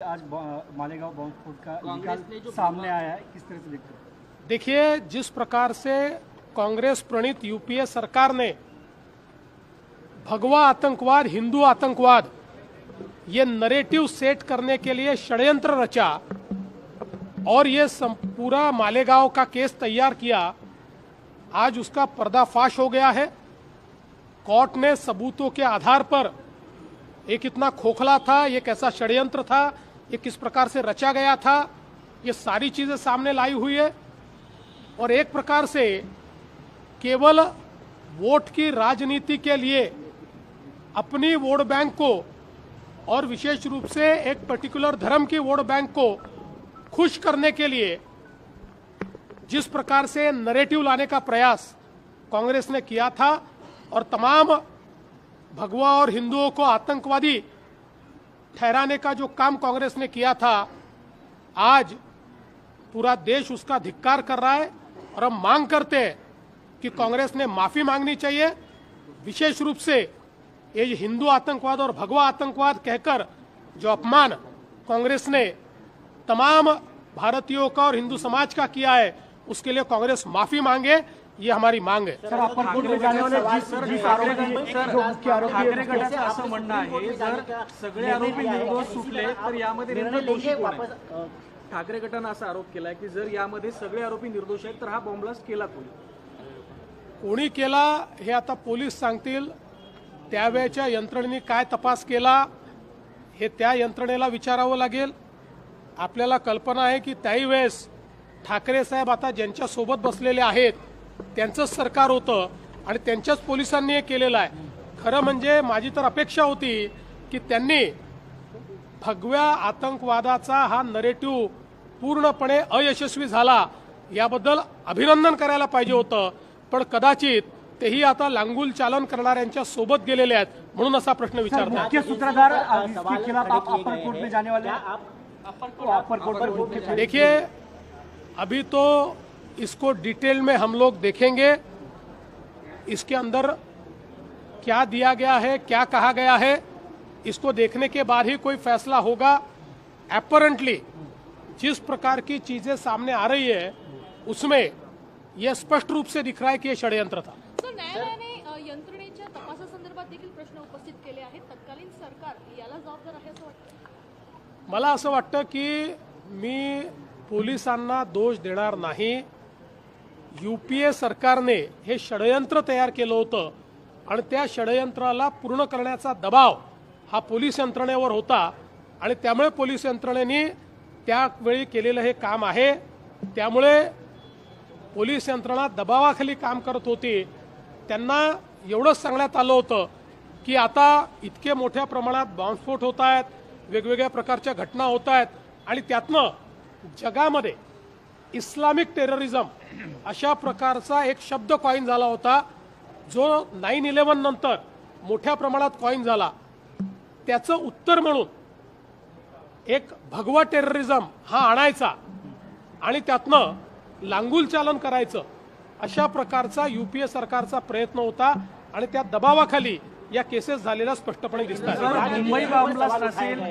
आज मालेगांव बॉम्ब स्फोट का निकाल सामने आया है, किस तरह से देखते हैं? देखिए, जिस प्रकार से कांग्रेस प्रणीत यूपीए सरकार ने भगवा आतंकवाद, हिंदू आतंकवाद, ये नरेटिव सेट करने के लिए षड्यंत्र रचा और ये पूरा मालेगांव का केस तैयार किया, आज उसका पर्दाफाश हो गया है। कोर्ट ने सबूतों के आधार पर ये कितना खोखला था, ये कैसा षड्यंत्र था, ये किस प्रकार से रचा गया था, ये सारी चीजें सामने लाई हुई है। और एक प्रकार से केवल वोट की राजनीति के लिए अपनी वोट बैंक को और विशेष रूप से एक पर्टिकुलर धर्म की वोट बैंक को खुश करने के लिए जिस प्रकार से नैरेटिव लाने का प्रयास कांग्रेस ने किया था और तमाम भगवा और हिंदुओं को आतंकवादी ठहराने का जो काम कांग्रेस ने किया था, आज पूरा देश उसका धिक्कार कर रहा है और हम मांग करते हैं कि कांग्रेस ने माफी मांगनी चाहिए। विशेष रूप से ये हिंदू आतंकवाद और भगवा आतंकवाद कहकर जो अपमान कांग्रेस ने तमाम भारतीयों का और हिंदू समाज का किया है, उसके लिए कांग्रेस माफी मांगे, ये हमारी मांग है। सर, अप्पर कोर्ट में जाने वाले जिस आरोपी जो मुख्य आरोपी ठाकरे गटाचं असं म्हणणं आहे, जर सगळे आरोपी निर्दोष सुटले तर यामध्ये नेमकं दोषी कोण आहे? ठाकरे गटानं असा आरोप केलाय की जर यामध्ये सगळे आरोपी निर्दोष आहेत तर हा बॉम्ब ब्लास्ट केला कोणी केला हे आता पोलीस सांगतील। त्यावेळच्या यंत्रणेने काय तपास केला हे त्या यंत्रणेला विचारावं लागेल। आपल्याला कल्पना आहे की त्याही वेळेस ठाकरे साहेब आता ज्यांच्या सोबत बसलेले आहेत त्यांचंच सरकार होतं आणि त्यांच्याच पोलिसांनी हे केलेलं आहे। खरं म्हणजे माझी तर अपेक्षा होती की त्यांनी भगव्या आतंकवादाचा हा नरेटिव्ह पूर्णपणे अयशस्वी झाला याबद्दल अभिनंदन करायला पाहिजे होतं, पण कदाचित तेही आता लांगुल चालन करणाऱ्यांच्या सोबत गेलेले आहेत म्हणून असा प्रश्न विचारतात। मुख्य सूत्रधार इसके खिलाफ आप अपर कोर्ट में जाने वाले हैं? अपर कोर्ट पर मुख्य देखिए, अभी तो इसको डिटेल में हम लोग देखेंगे, इसके अंदर क्या दिया गया है, क्या कहा गया है, इसको देखने के बाद ही कोई फैसला होगा। अपरेंटली जिस प्रकार की चीजें सामने आ रही है उसमें यह स्पष्ट रूप से दिख रहा है कि यह षड्यंत्र था। सर, न्यायालयाने यंत्रणेच्या तपासासंदर्भात देखील प्रश्न उपस्थित केले आहेत। तत्कालीन सरकार याला जबाबदार आहे असं वाटतं? मला असं वाटतं की मी पोलिसांना दोष देणार नाही। यूपीए सरकारने हे षड्यंत्र तयार केलं होतं आणि त्या षड्यंत्राला पूर्ण करण्याचा दबाव हा पोलीस यंत्रणेवर होता आणि त्यामुळे पोलीस यंत्रणेने त्यावेळी केलेलं हे काम आहे। त्यामुळे पोलीस यंत्रणा दबावाखाली काम करत होती। त्यांना एवढंच सांगण्यात आलं होतं की आता इतके मोठ्या प्रमाणात बॉम्बस्फोट होत आहेत, वेगवेगळ्या प्रकारच्या घटना होत आहेत आणि त्यातनं जगामध्ये इस्लामिक टेररिझम अशा प्रकारचा एक शब्द कॉइन झाला होता जो 9/11 नंतर मोठ्या प्रमाणात कॉइन झाला। त्याचं उत्तर म्हणून एक भगवा टेररिझम हा आणायचा आणि त्यातनं लांगुल चालन करायचं अशा प्रकारचा यूपीए सरकारचा प्रयत्न होता आणि त्या दबावाखाली या केसेस झालेल्या स्पष्टपणे दिसतात। मुंबई बॉम्ब ब्लास्ट असेल